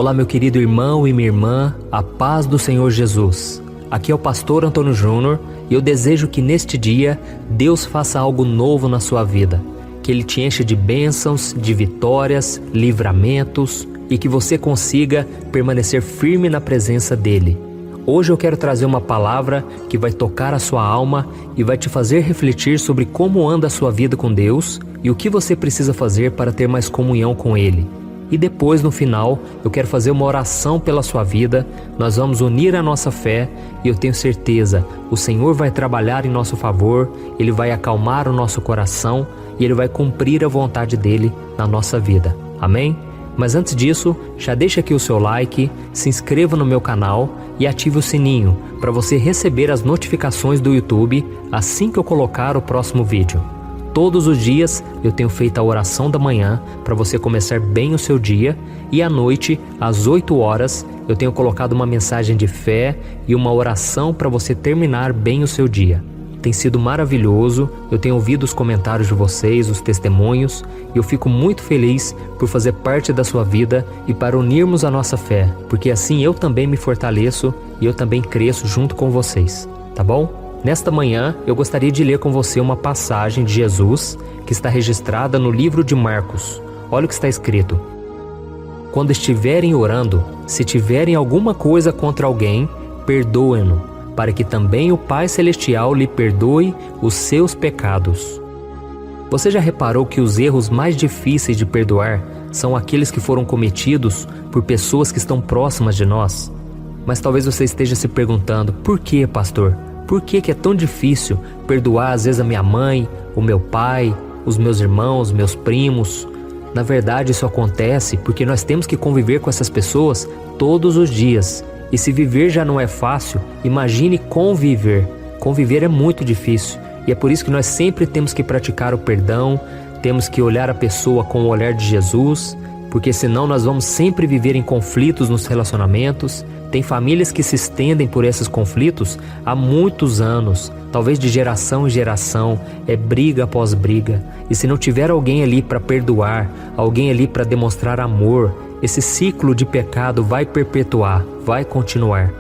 Olá, meu querido irmão e minha irmã, a paz do Senhor Jesus. Aqui é o pastor Antônio Júnior e eu desejo que neste dia Deus faça algo novo na sua vida. Que Ele te enche de bênçãos, de vitórias, livramentos e que você consiga permanecer firme na presença dEle. Hoje eu quero trazer uma palavra que vai tocar a sua alma e vai te fazer refletir sobre como anda a sua vida com Deus e o que você precisa fazer para ter mais comunhão com Ele. E depois, no final, eu quero fazer uma oração pela sua vida, nós vamos unir a nossa fé e eu tenho certeza, o Senhor vai trabalhar em nosso favor, Ele vai acalmar o nosso coração e Ele vai cumprir a vontade dEle na nossa vida. Amém? Mas antes disso, já deixa aqui o seu like, se inscreva no meu canal e ative o sininho para você receber as notificações do YouTube assim que eu colocar o próximo vídeo. Todos os dias eu tenho feito a oração da manhã para você começar bem o seu dia e à noite, às 8 horas, eu tenho colocado uma mensagem de fé e uma oração para você terminar bem o seu dia. Tem sido maravilhoso, eu tenho ouvido os comentários de vocês, os testemunhos, e eu fico muito feliz por fazer parte da sua vida e para unirmos a nossa fé, porque assim eu também me fortaleço e eu também cresço junto com vocês, tá bom? Nesta manhã, eu gostaria de ler com você uma passagem de Jesus que está registrada no livro de Marcos. Olha o que está escrito. Quando estiverem orando, se tiverem alguma coisa contra alguém, perdoem-no, para que também o Pai Celestial lhe perdoe os seus pecados. Você já reparou que os erros mais difíceis de perdoar são aqueles que foram cometidos por pessoas que estão próximas de nós? Mas talvez você esteja se perguntando, por que, pastor? Por que é tão difícil perdoar às vezes a minha mãe, o meu pai, os meus irmãos, meus primos? Na verdade, isso acontece porque nós temos que conviver com essas pessoas todos os dias. E se viver já não é fácil, imagine conviver. Conviver é muito difícil. E é por isso que nós sempre temos que praticar o perdão, temos que olhar a pessoa com o olhar de Jesus, porque senão nós vamos sempre viver em conflitos nos relacionamentos. Tem famílias que se estendem por esses conflitos há muitos anos, talvez de geração em geração, é briga após briga. E se não tiver alguém ali para perdoar, alguém ali para demonstrar amor, esse ciclo de pecado vai perpetuar, vai continuar.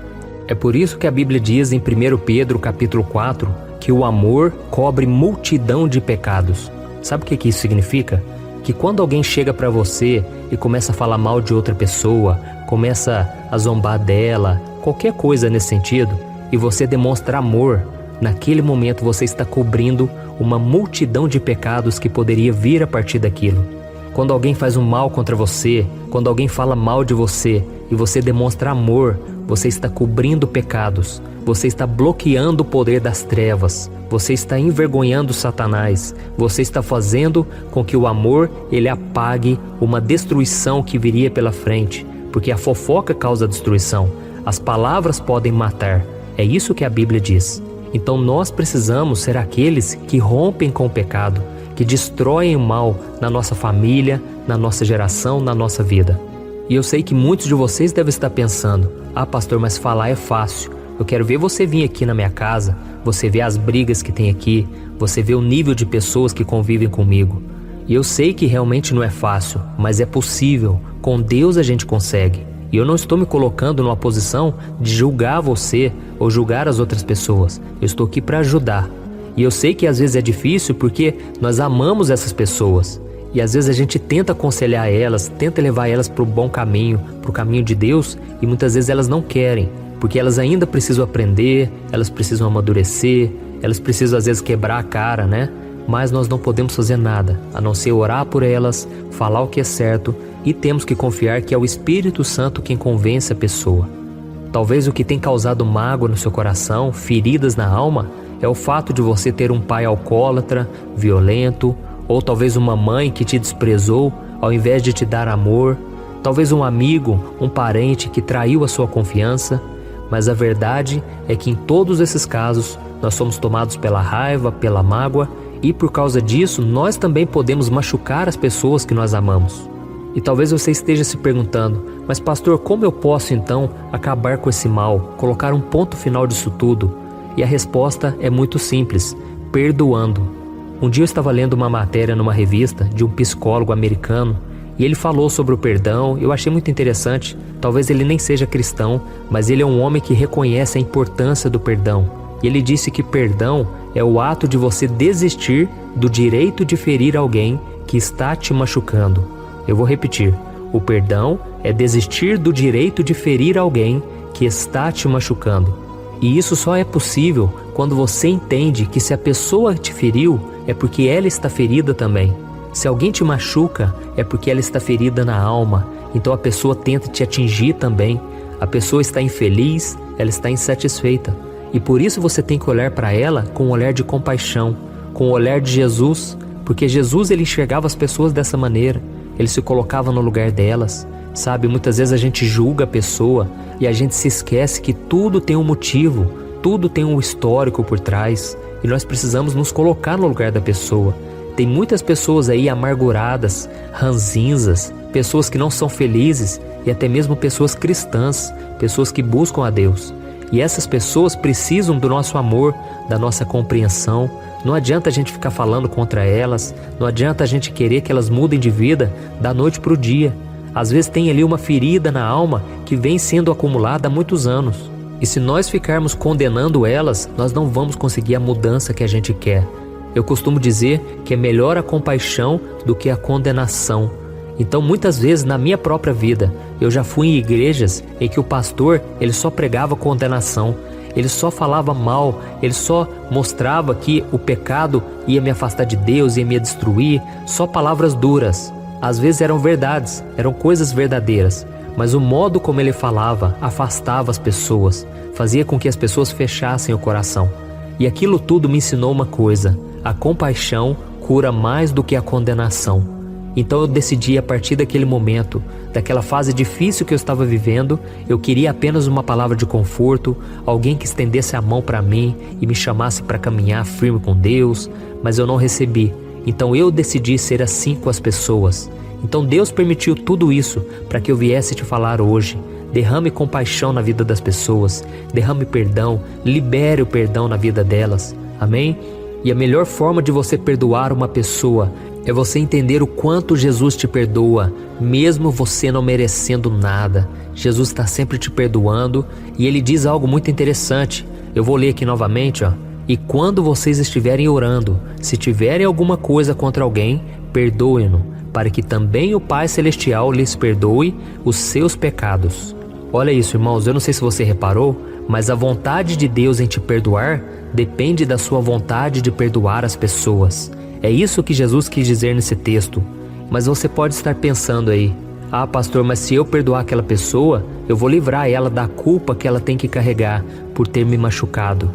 É por isso que a Bíblia diz em 1 Pedro capítulo 4 que o amor cobre multidão de pecados. Sabe o que isso significa? Que quando alguém chega para você e começa a falar mal de outra pessoa, começa a zombar dela, qualquer coisa nesse sentido, e você demonstra amor, naquele momento você está cobrindo uma multidão de pecados que poderia vir a partir daquilo. Quando alguém faz um mal contra você, quando alguém fala mal de você e você demonstra amor, você está cobrindo pecados, você está bloqueando o poder das trevas, você está envergonhando Satanás, você está fazendo com que o amor ele apague uma destruição que viria pela frente, porque a fofoca causa destruição, as palavras podem matar, é isso que a Bíblia diz. Então nós precisamos ser aqueles que rompem com o pecado, que destroem o mal na nossa família, na nossa geração, na nossa vida. E eu sei que muitos de vocês devem estar pensando, pastor, mas falar é fácil. Eu quero ver você vir aqui na minha casa, você ver as brigas que tem aqui, você ver o nível de pessoas que convivem comigo. E eu sei que realmente não é fácil, mas é possível. Com Deus a gente consegue. E eu não estou me colocando numa posição de julgar você ou julgar as outras pessoas. Eu estou aqui para ajudar. E eu sei que às vezes é difícil porque nós amamos essas pessoas. E às vezes a gente tenta aconselhar elas, tenta levar elas para o bom caminho, para o caminho de Deus, e muitas vezes elas não querem, porque elas ainda precisam aprender, elas precisam amadurecer, elas precisam às vezes quebrar a cara, né? Mas nós não podemos fazer nada, a não ser orar por elas, falar o que é certo, e temos que confiar que é o Espírito Santo quem convence a pessoa. Talvez o que tem causado mágoa no seu coração, feridas na alma, é o fato de você ter um pai alcoólatra, violento, ou talvez uma mãe que te desprezou ao invés de te dar amor, talvez um amigo, um parente que traiu a sua confiança, mas a verdade é que em todos esses casos nós somos tomados pela raiva, pela mágoa e por causa disso nós também podemos machucar as pessoas que nós amamos. E talvez você esteja se perguntando, mas pastor, como eu posso então acabar com esse mal, colocar um ponto final disso tudo? E a resposta é muito simples, perdoando. Um dia eu estava lendo uma matéria numa revista de um psicólogo americano E ele falou sobre o perdão, eu achei muito interessante. Talvez ele nem seja cristão, mas ele é um homem que reconhece a importância do perdão. E ele disse que perdão é o ato de você desistir do direito de ferir alguém que está te machucando. Eu vou repetir. O perdão é desistir do direito de ferir alguém que está te machucando. E isso só é possível quando você entende que se a pessoa te feriu, é porque ela está ferida também. Se alguém te machuca, é porque ela está ferida na alma. Então a pessoa tenta te atingir também. A pessoa está infeliz, ela está insatisfeita. E por isso você tem que olhar para ela com um olhar de compaixão, com o olhar de Jesus. Porque Jesus, ele enxergava as pessoas dessa maneira. Ele se colocava no lugar delas. Sabe, muitas vezes a gente julga a pessoa e a gente se esquece que tudo tem um motivo, tudo tem um histórico por trás. E nós precisamos nos colocar no lugar da pessoa. Tem muitas pessoas aí amarguradas, ranzinzas, pessoas que não são felizes e até mesmo pessoas cristãs, pessoas que buscam a Deus. E essas pessoas precisam do nosso amor, da nossa compreensão. Não adianta a gente ficar falando contra elas, não adianta a gente querer que elas mudem de vida da noite para o dia. Às vezes tem ali uma ferida na alma que vem sendo acumulada há muitos anos. E se nós ficarmos condenando elas, nós não vamos conseguir a mudança que a gente quer. Eu costumo dizer que é melhor a compaixão do que a condenação. Então muitas vezes na minha própria vida, eu já fui em igrejas em que o pastor ele só pregava condenação. Ele só falava mal, ele só mostrava que o pecado ia me afastar de Deus, ia me destruir, só palavras duras. Às vezes eram verdades, eram coisas verdadeiras, mas o modo como ele falava afastava as pessoas, fazia com que as pessoas fechassem o coração. E aquilo tudo me ensinou uma coisa: a compaixão cura mais do que a condenação. Então eu decidi, a partir daquele momento, daquela fase difícil que eu estava vivendo, eu queria apenas uma palavra de conforto, alguém que estendesse a mão para mim e me chamasse para caminhar firme com Deus, mas eu não recebi. Então eu decidi ser assim com as pessoas. Então Deus permitiu tudo isso para que eu viesse te falar hoje. Derrame compaixão na vida das pessoas, derrame perdão, libere o perdão na vida delas. Amém? E a melhor forma de você perdoar uma pessoa é você entender o quanto Jesus te perdoa, mesmo você não merecendo nada. Jesus está sempre te perdoando e Ele diz algo muito interessante. Eu vou ler aqui novamente, ó. E quando vocês estiverem orando, se tiverem alguma coisa contra alguém, perdoem-no, para que também o Pai Celestial lhes perdoe os seus pecados. Olha isso, irmãos, eu não sei se você reparou, mas a vontade de Deus em te perdoar depende da sua vontade de perdoar as pessoas. É isso que Jesus quis dizer nesse texto. Mas você pode estar pensando aí: ah, pastor, mas se eu perdoar aquela pessoa, eu vou livrar ela da culpa que ela tem que carregar por ter me machucado.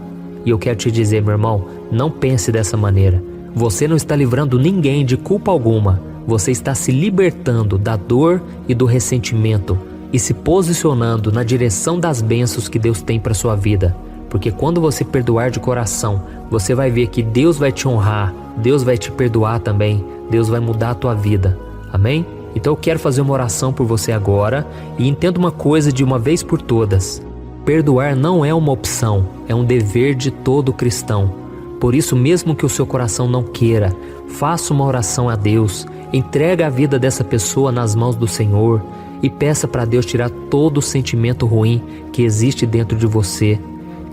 E eu quero te dizer, meu irmão, não pense dessa maneira. Você não está livrando ninguém de culpa alguma. Você está se libertando da dor e do ressentimento e se posicionando na direção das bênçãos que Deus tem para sua vida. Porque quando você perdoar de coração, você vai ver que Deus vai te honrar, Deus vai te perdoar também, Deus vai mudar a tua vida. Amém? Então eu quero fazer uma oração por você agora e entenda uma coisa de uma vez por todas. Perdoar não é uma opção, é um dever de todo cristão. Por isso, mesmo que o seu coração não queira, faça uma oração a Deus, entregue a vida dessa pessoa nas mãos do Senhor e peça para Deus tirar todo o sentimento ruim que existe dentro de você.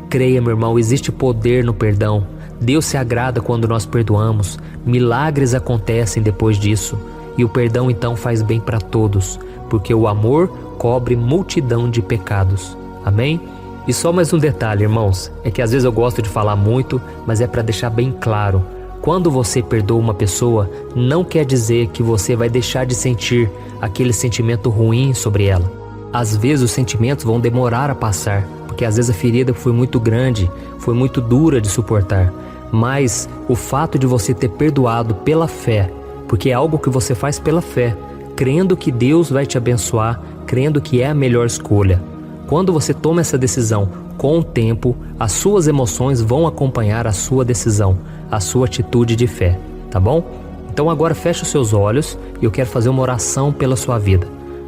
Creia, meu irmão, existe poder no perdão. Deus se agrada quando nós perdoamos. Milagres acontecem depois disso. E o perdão então faz bem para todos, porque o amor cobre multidão de pecados. Amém? E só mais um detalhe, irmãos, é que às vezes eu gosto de falar muito, mas é para deixar bem claro. Quando você perdoa uma pessoa, não quer dizer que você vai deixar de sentir aquele sentimento ruim sobre ela. Às vezes os sentimentos vão demorar a passar, porque às vezes a ferida foi muito grande, foi muito dura de suportar. Mas o fato de você ter perdoado pela fé, porque é algo que você faz pela fé, crendo que Deus vai te abençoar, crendo que é a melhor escolha. Quando você toma essa decisão, com o tempo, as suas emoções vão acompanhar a sua decisão, a sua atitude de fé, tá bom? Então agora feche os seus olhos e eu quero fazer uma oração pela sua vida.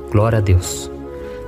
Glória a Deus.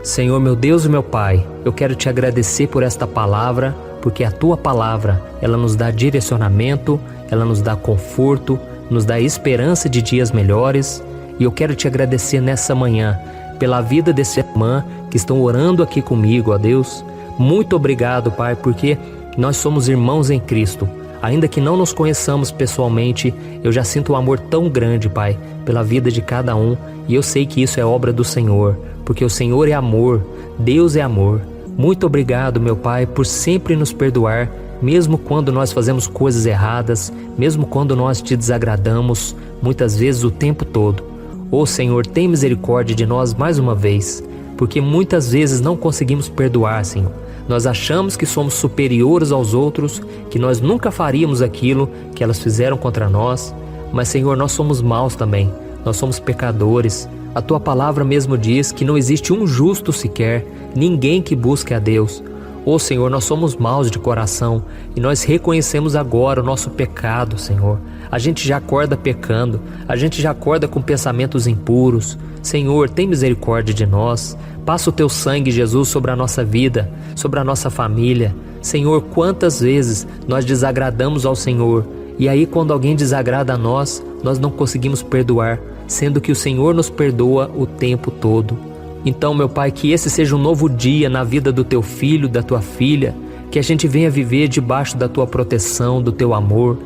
Senhor, meu Deus e meu Pai, eu quero te agradecer por esta palavra, porque a tua palavra, ela nos dá direcionamento, ela nos dá conforto, nos dá esperança de dias melhores. E eu quero te agradecer nessa manhã pela vida dessa irmã que estão orando aqui comigo, ó Deus. Muito obrigado, Pai, porque nós somos irmãos em Cristo. Ainda que não nos conheçamos pessoalmente, eu já sinto um amor tão grande, Pai, pela vida de cada um. E eu sei que isso é obra do Senhor, porque o Senhor é amor, Deus é amor. Muito obrigado, meu Pai, por sempre nos perdoar, mesmo quando nós fazemos coisas erradas, mesmo quando nós te desagradamos, muitas vezes o tempo todo. Ô Senhor, tem misericórdia de nós mais uma vez, porque muitas vezes não conseguimos perdoar, Senhor. Nós achamos que somos superiores aos outros, que nós nunca faríamos aquilo que elas fizeram contra nós, mas Senhor, nós somos maus também, nós somos pecadores. A Tua palavra mesmo diz que não existe um justo sequer, ninguém que busque a Deus. Ô Senhor, nós somos maus de coração e nós reconhecemos agora o nosso pecado, Senhor. A gente já acorda pecando, a gente já acorda com pensamentos impuros. Senhor, tem misericórdia de nós. Passa o Teu sangue, Jesus, sobre a nossa vida, sobre a nossa família. Senhor, quantas vezes nós desagradamos ao Senhor e aí quando alguém desagrada a nós, nós não conseguimos perdoar, sendo que o Senhor nos perdoa o tempo todo. Então, meu Pai, que esse seja um novo dia na vida do Teu filho, da Tua filha, que a gente venha viver debaixo da Tua proteção, do Teu amor.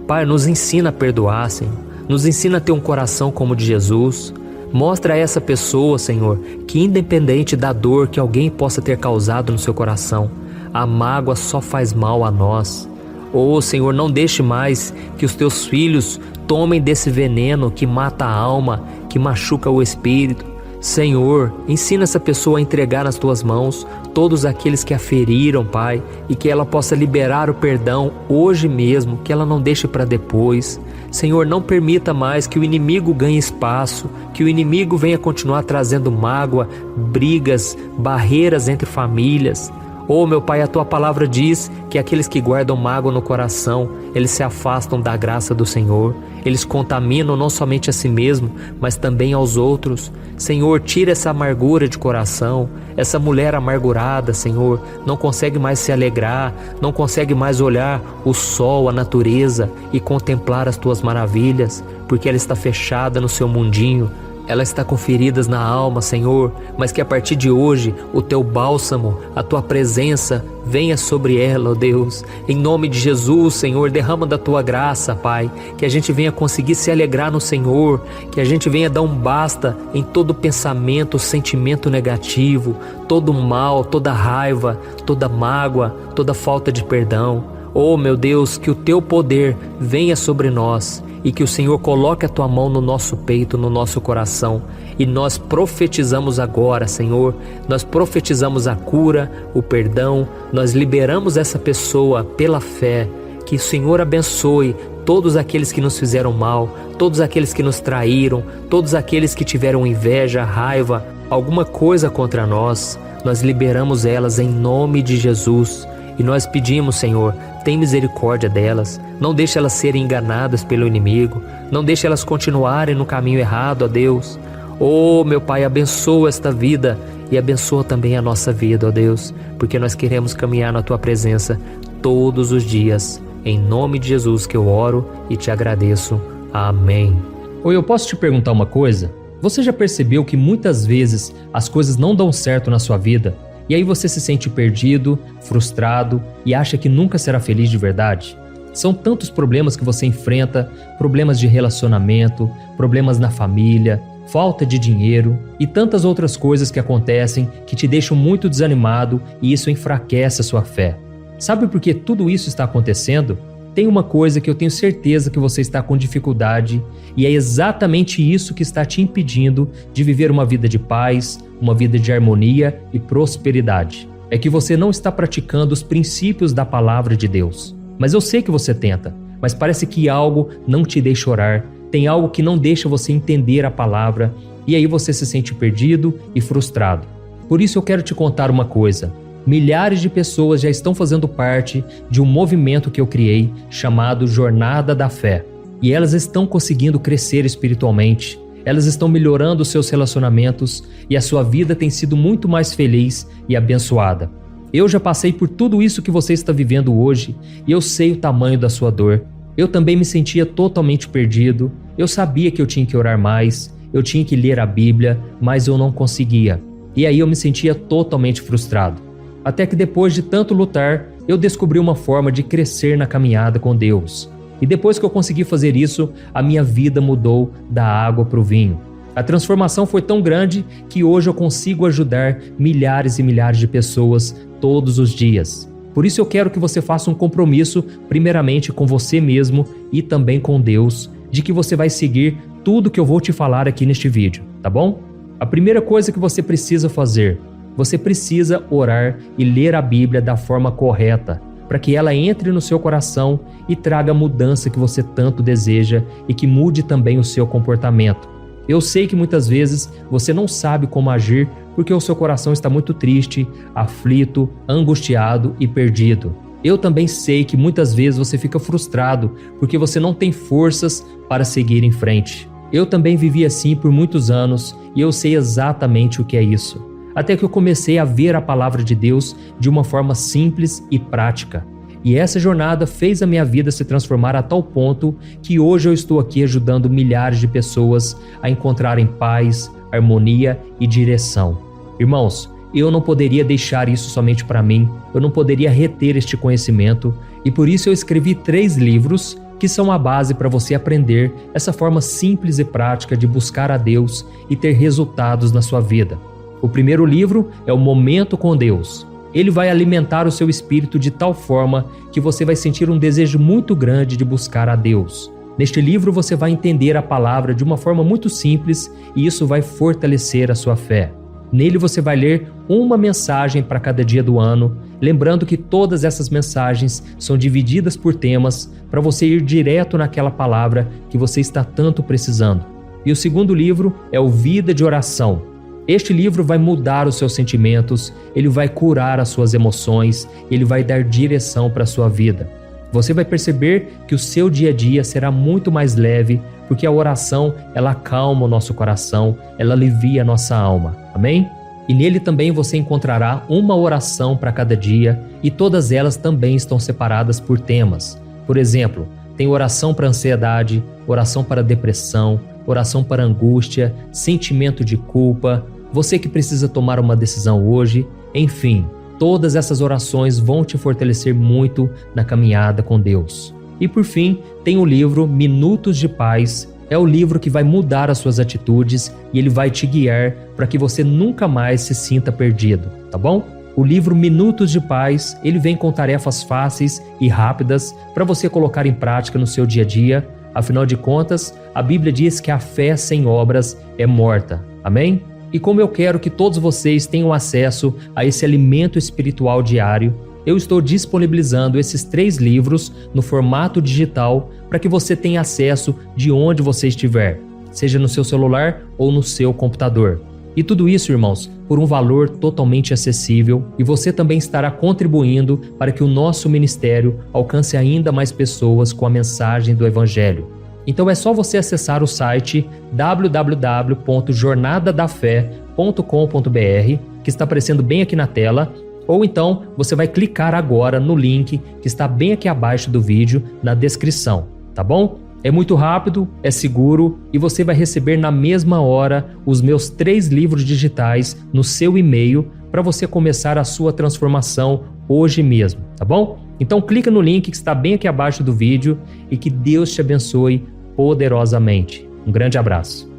Pai, nos ensina a perdoar, Senhor. Nos ensina a ter um coração como o de Jesus. Mostra a essa pessoa, Senhor, que independente da dor que alguém possa ter causado no seu coração, a mágoa só faz mal a nós. Oh, Senhor, não deixe mais que os Teus filhos tomem desse veneno que mata a alma, que machuca o espírito. Senhor, ensina essa pessoa a entregar nas Tuas mãos todos aqueles que a feriram, Pai, e que ela possa liberar o perdão hoje mesmo, que ela não deixe para depois. Senhor, não permita mais que o inimigo ganhe espaço, que o inimigo venha continuar trazendo mágoa, brigas, barreiras entre famílias. Oh, meu Pai, a Tua palavra diz que aqueles que guardam mágoa no coração, eles se afastam da graça do Senhor. Eles contaminam não somente a si mesmo, mas também aos outros. Senhor, tira essa amargura de coração. Essa mulher amargurada, Senhor, não consegue mais se alegrar, não consegue mais olhar o sol, a natureza e contemplar as Tuas maravilhas, porque ela está fechada no seu mundinho. Ela está com feridas na alma, Senhor, mas que a partir de hoje o Teu bálsamo, a Tua presença venha sobre ela, ó Deus. Em nome de Jesus, Senhor, derrama da Tua graça, Pai, que a gente venha conseguir se alegrar no Senhor, que a gente venha dar um basta em todo pensamento, sentimento negativo, todo mal, toda raiva, toda mágoa, toda falta de perdão. Oh, meu Deus, que o Teu poder venha sobre nós e que o Senhor coloque a Tua mão no nosso peito, no nosso coração. E nós profetizamos agora, Senhor, nós profetizamos a cura, o perdão, nós liberamos essa pessoa pela fé. Que o Senhor abençoe todos aqueles que nos fizeram mal, todos aqueles que nos traíram, todos aqueles que tiveram inveja, raiva, alguma coisa contra nós. Nós liberamos elas em nome de Jesus. E nós pedimos, Senhor, tem misericórdia delas, não deixe elas serem enganadas pelo inimigo, não deixe elas continuarem no caminho errado, ó Deus. Oh, meu Pai, abençoa esta vida e abençoa também a nossa vida, ó Deus, porque nós queremos caminhar na Tua presença todos os dias. Em nome de Jesus que eu oro e te agradeço. Amém. Oi, eu posso te perguntar uma coisa? Você já percebeu que muitas vezes as coisas não dão certo na sua vida? E aí você se sente perdido, frustrado e acha que nunca será feliz de verdade? São tantos problemas que você enfrenta, problemas de relacionamento, problemas na família, falta de dinheiro e tantas outras coisas que acontecem que te deixam muito desanimado e isso enfraquece a sua fé. Sabe por que tudo isso está acontecendo? Tem uma coisa que eu tenho certeza que você está com dificuldade e é exatamente isso que está te impedindo de viver uma vida de paz, uma vida de harmonia e prosperidade. É que você não está praticando os princípios da palavra de Deus. Mas eu sei que você tenta, mas parece que algo não te deixa orar, tem algo que não deixa você entender a palavra e aí você se sente perdido e frustrado. Por isso eu quero te contar uma coisa. Milhares de pessoas já estão fazendo parte de um movimento que eu criei chamado Jornada da Fé. E elas estão conseguindo crescer espiritualmente, elas estão melhorando os seus relacionamentos e a sua vida tem sido muito mais feliz e abençoada. Eu já passei por tudo isso que você está vivendo hoje e eu sei o tamanho da sua dor. Eu também me sentia totalmente perdido, eu sabia que eu tinha que orar mais eu tinha que ler a Bíblia, mas eu não conseguia. E aí eu me sentia totalmente frustrado. Até que depois de tanto lutar, eu descobri uma forma de crescer na caminhada com Deus. E depois que eu consegui fazer isso, a minha vida mudou da água para o vinho. A transformação foi tão grande que hoje eu consigo ajudar milhares e milhares de pessoas todos os dias. Por isso eu quero que você faça um compromisso, primeiramente com você mesmo e também com Deus, de que você vai seguir tudo que eu vou te falar aqui neste vídeo, tá bom? A primeira coisa que você precisa fazer, você precisa orar e ler a Bíblia da forma correta, para que ela entre no seu coração e traga a mudança que você tanto deseja e que mude também o seu comportamento. Eu sei que muitas vezes você não sabe como agir porque o seu coração está muito triste, aflito, angustiado e perdido. Eu também sei que muitas vezes você fica frustrado porque você não tem forças para seguir em frente. Eu também vivi assim por muitos anos e eu sei exatamente o que é isso. Até que eu comecei a ver a palavra de Deus de uma forma simples e prática. E essa jornada fez a minha vida se transformar a tal ponto que hoje eu estou aqui ajudando milhares de pessoas a encontrarem paz, harmonia e direção. Irmãos, eu não poderia deixar isso somente para mim, eu não poderia reter este conhecimento e por isso eu escrevi 3 livros que são a base para você aprender essa forma simples e prática de buscar a Deus e ter resultados na sua vida. O primeiro livro é o Momento com Deus. Ele vai alimentar o seu espírito de tal forma que você vai sentir um desejo muito grande de buscar a Deus. Neste livro você vai entender a palavra de uma forma muito simples e isso vai fortalecer a sua fé. Nele você vai ler uma mensagem para cada dia do ano, lembrando que todas essas mensagens são divididas por temas para você ir direto naquela palavra que você está tanto precisando. E o segundo livro é o Vida de Oração. Este livro vai mudar os seus sentimentos, ele vai curar as suas emoções, ele vai dar direção para a sua vida. Você vai perceber que o seu dia a dia será muito mais leve, porque a oração, ela acalma o nosso coração, ela alivia a nossa alma. Amém? E nele também você encontrará uma oração para cada dia e todas elas também estão separadas por temas. Por exemplo, tem oração para ansiedade, oração para depressão, oração para angústia, sentimento de culpa, você que precisa tomar uma decisão hoje, enfim, todas essas orações vão te fortalecer muito na caminhada com Deus. E por fim, tem o livro Minutos de Paz, é o livro que vai mudar as suas atitudes e ele vai te guiar para que você nunca mais se sinta perdido, tá bom? O livro Minutos de Paz, ele vem com tarefas fáceis e rápidas para você colocar em prática no seu dia a dia. Afinal de contas, a Bíblia diz que a fé sem obras é morta. Amém? E como eu quero que todos vocês tenham acesso a esse alimento espiritual diário, eu estou disponibilizando esses 3 livros no formato digital para que você tenha acesso de onde você estiver, seja no seu celular ou no seu computador. E tudo isso, irmãos, por um valor totalmente acessível e você também estará contribuindo para que o nosso ministério alcance ainda mais pessoas com a mensagem do Evangelho. Então é só você acessar o site www.jornadadafé.com.br, que está aparecendo bem aqui na tela, ou então você vai clicar agora no link que está bem aqui abaixo do vídeo, na descrição, tá bom? É muito rápido, é seguro e você vai receber na mesma hora os meus 3 livros digitais no seu e-mail para você começar a sua transformação hoje mesmo, tá bom? Então clica no link que está bem aqui abaixo do vídeo e que Deus te abençoe poderosamente. Um grande abraço.